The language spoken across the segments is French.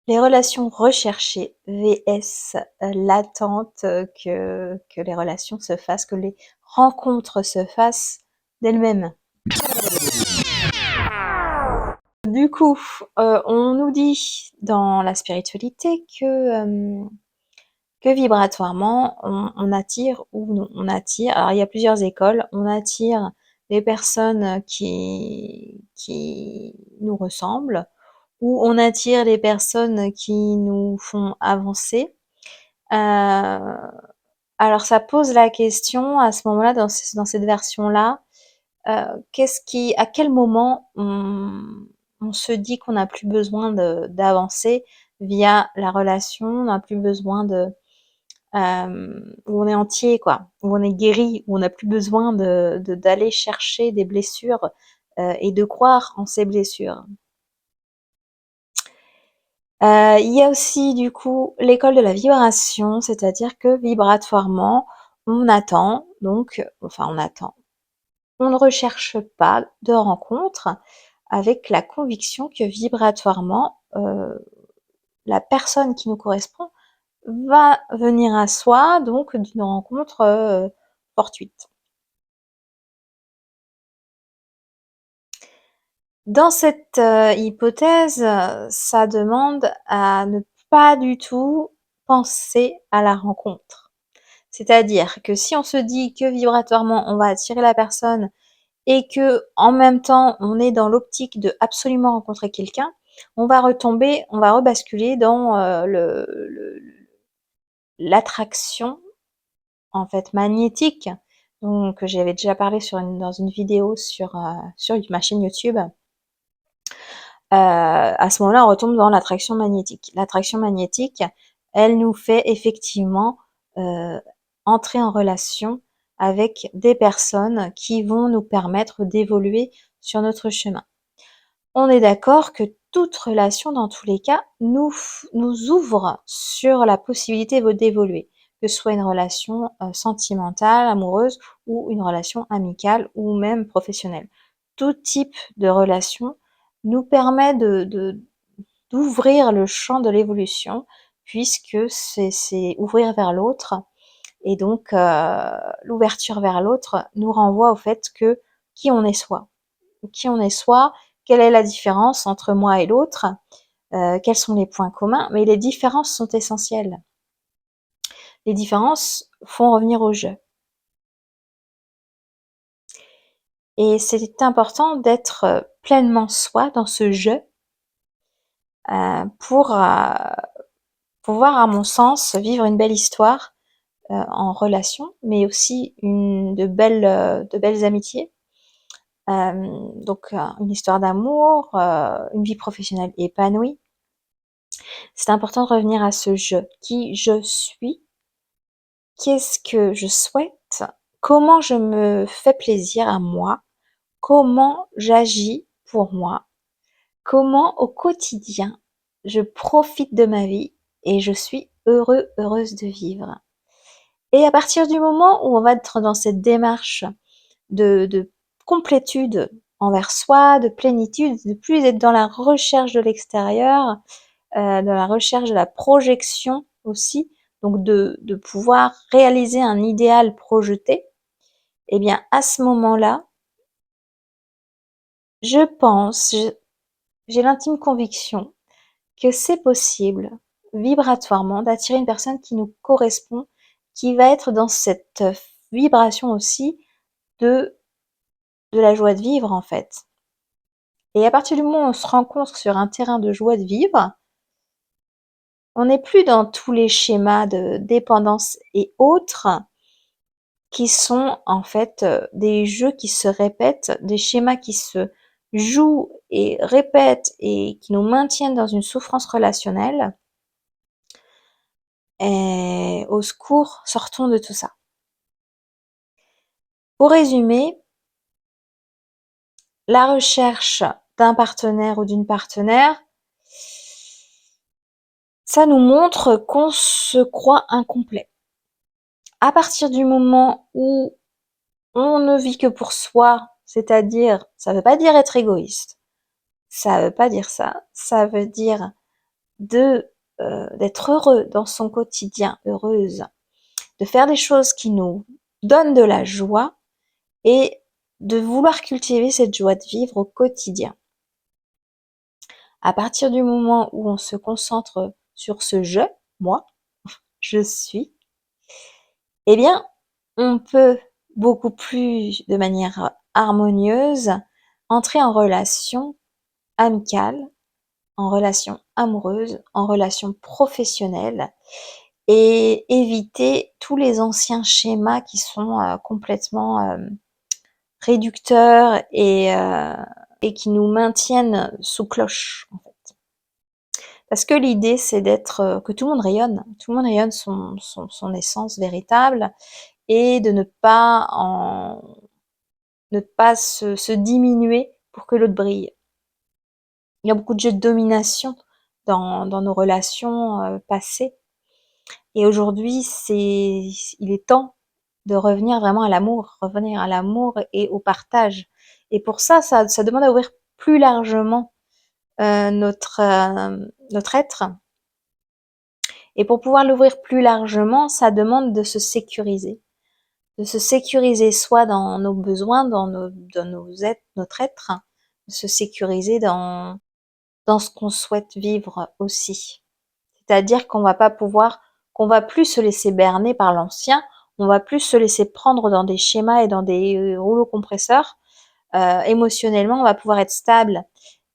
Les relations recherchées vs l'attente que les relations se fassent, que les rencontres se fassent d'elles-mêmes. Du coup, on nous dit dans la spiritualité que vibratoirement, on attire ou non, on attire. Alors il y a plusieurs écoles. On attire des personnes qui nous ressemblent, ou on attire les personnes qui nous font avancer. Alors ça pose la question à ce moment-là, dans cette version-là, à quel moment on se dit qu'on n'a plus besoin d'avancer via la relation, on n'a plus besoin où on est entier, quoi, où on est guéri, où on n'a plus besoin d'aller chercher des blessures et de croire en ces blessures. Il y a aussi du coup l'école de la vibration, c'est-à-dire que vibratoirement, on attend, on attend. On ne recherche pas de rencontre avec la conviction que vibratoirement, la personne qui nous correspond va venir à soi, donc d'une rencontre fortuite. Dans cette hypothèse, ça demande à ne pas du tout penser à la rencontre. C'est-à-dire que si on se dit que vibratoirement on va attirer la personne et que en même temps on est dans l'optique de absolument rencontrer quelqu'un, on va rebasculer dans l'attraction en fait magnétique. Donc j'avais déjà parlé dans une vidéo sur ma chaîne YouTube. À ce moment-là, on retombe dans l'attraction magnétique. L'attraction magnétique, elle nous fait effectivement entrer en relation avec des personnes qui vont nous permettre d'évoluer sur notre chemin. On est d'accord que toute relation, dans tous les cas, nous ouvre sur la possibilité d'évoluer, que ce soit une relation sentimentale, amoureuse, ou une relation amicale, ou même professionnelle. Tout type de relation nous permet d'ouvrir le champ de l'évolution, puisque c'est ouvrir vers l'autre, et donc l'ouverture vers l'autre nous renvoie au fait que qui on est soi. Qui on est soi, quelle est la différence entre moi et l'autre, quels sont les points communs, mais les différences sont essentielles. Les différences font revenir au jeu. Et c'est important d'être pleinement soi dans ce jeu pour pouvoir, à mon sens, vivre une belle histoire en relation, mais aussi de belles amitiés. Donc une histoire d'amour, une vie professionnelle épanouie. C'est important de revenir à ce je. Qui je suis? Qu'est-ce que je souhaite? Comment je me fais plaisir à moi? Comment j'agis pour moi? Comment au quotidien je profite de ma vie et je suis heureuse de vivre? Et à partir du moment où on va être dans cette démarche de complétude envers soi, de plénitude, de plus être dans la recherche de l'extérieur, dans la recherche de la projection aussi, donc de pouvoir réaliser un idéal projeté, eh bien à ce moment-là, je pense, j'ai l'intime conviction que c'est possible, vibratoirement, d'attirer une personne qui nous correspond, qui va être dans cette vibration aussi de la joie de vivre en fait. Et à partir du moment où on se rencontre sur un terrain de joie de vivre, on n'est plus dans tous les schémas de dépendance et autres qui sont en fait des jeux qui se répètent, des schémas qui se jouent et répètent et qui nous maintiennent dans une souffrance relationnelle. Et au secours, sortons de tout ça. Pour résumer, la recherche d'un partenaire ou d'une partenaire, ça nous montre qu'on se croit incomplet. À partir du moment où on ne vit que pour soi, c'est-à-dire, ça veut pas dire être égoïste, ça veut pas dire ça, ça veut dire d'être heureux dans son quotidien, heureuse, de faire des choses qui nous donnent de la joie et de vouloir cultiver cette joie de vivre au quotidien. À partir du moment où on se concentre sur ce je, moi, je suis, eh bien, on peut beaucoup plus de manière harmonieuse entrer en relation amicale, en relation amoureuse, en relation professionnelle et éviter tous les anciens schémas qui sont complètement réducteurs et qui nous maintiennent sous cloche. Parce que l'idée, c'est que tout le monde rayonne son essence véritable et de ne pas se diminuer pour que l'autre brille. Il y a beaucoup de jeux de domination dans nos relations passées. Et aujourd'hui, il est temps de revenir vraiment à l'amour, revenir à l'amour et au partage. Et pour ça demande à ouvrir plus largement notre être. Et pour pouvoir l'ouvrir plus largement, ça demande de se sécuriser. De se sécuriser soit dans nos besoins, notre être, de se sécuriser dans ce qu'on souhaite vivre aussi. C'est-à-dire qu'on va plus se laisser berner par l'ancien, on va plus se laisser prendre dans des schémas et dans des rouleaux compresseurs. Émotionnellement, on va pouvoir être stable.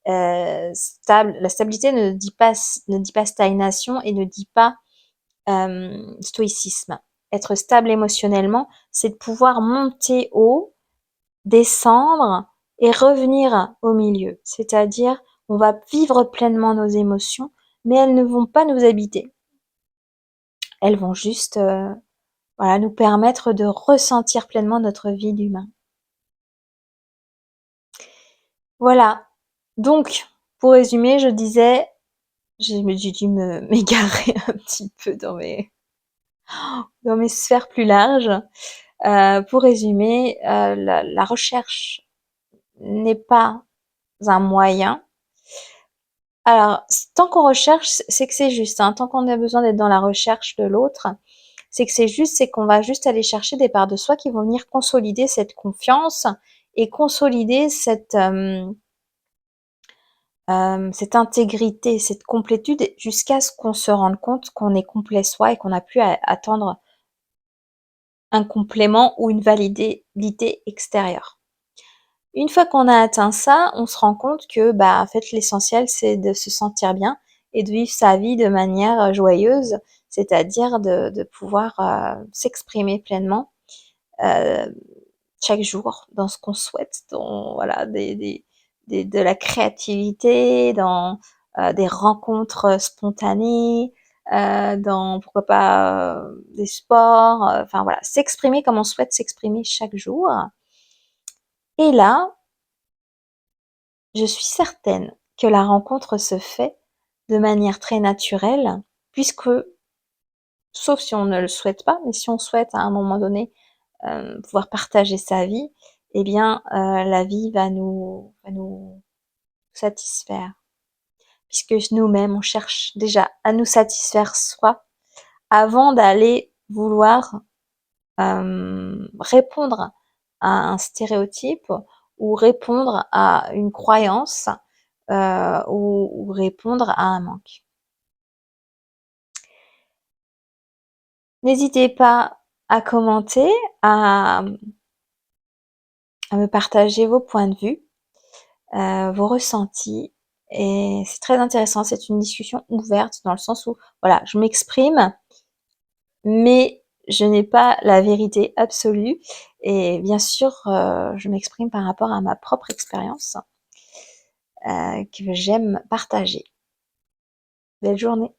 La stabilité ne dit pas stagnation et ne dit pas stoïcisme. Être stable émotionnellement, c'est de pouvoir monter haut, descendre et revenir au milieu. C'est-à-dire, on va vivre pleinement nos émotions, mais elles ne vont pas nous habiter. Elles vont juste nous permettre de ressentir pleinement notre vie d'humain. Voilà. Donc, pour résumer, je disais, j'ai dû m'égarer un petit peu dans mes sphères plus larges. Pour résumer, la recherche n'est pas un moyen. Alors, tant qu'on recherche, c'est que c'est juste. Tant qu'on a besoin d'être dans la recherche de l'autre, c'est que c'est juste, c'est qu'on va juste aller chercher des parts de soi qui vont venir consolider cette confiance et consolider cette intégrité, cette complétude, jusqu'à ce qu'on se rende compte qu'on est complet soi et qu'on n'a plus à attendre un complément ou une validité extérieure. Une fois qu'on a atteint ça, on se rend compte que en fait l'essentiel c'est de se sentir bien et de vivre sa vie de manière joyeuse, c'est-à-dire de pouvoir s'exprimer pleinement chaque jour dans ce qu'on souhaite, dans de la créativité, dans des rencontres spontanées, dans pourquoi pas des sports, enfin voilà, s'exprimer comme on souhaite s'exprimer chaque jour. Et là, je suis certaine que la rencontre se fait de manière très naturelle, puisque, sauf si on ne le souhaite pas, mais si on souhaite à un moment donné pouvoir partager sa vie, eh bien la vie va nous satisfaire. Puisque nous-mêmes, on cherche déjà à nous satisfaire soi, avant d'aller vouloir répondre à un stéréotype ou répondre à une croyance ou répondre à un manque. N'hésitez pas à commenter, à me partager vos points de vue, vos ressentis. Et c'est très intéressant, c'est une discussion ouverte dans le sens où, voilà, je m'exprime, mais je n'ai pas la vérité absolue. Et bien sûr, je m'exprime par rapport à ma propre expérience que j'aime partager. Belle journée.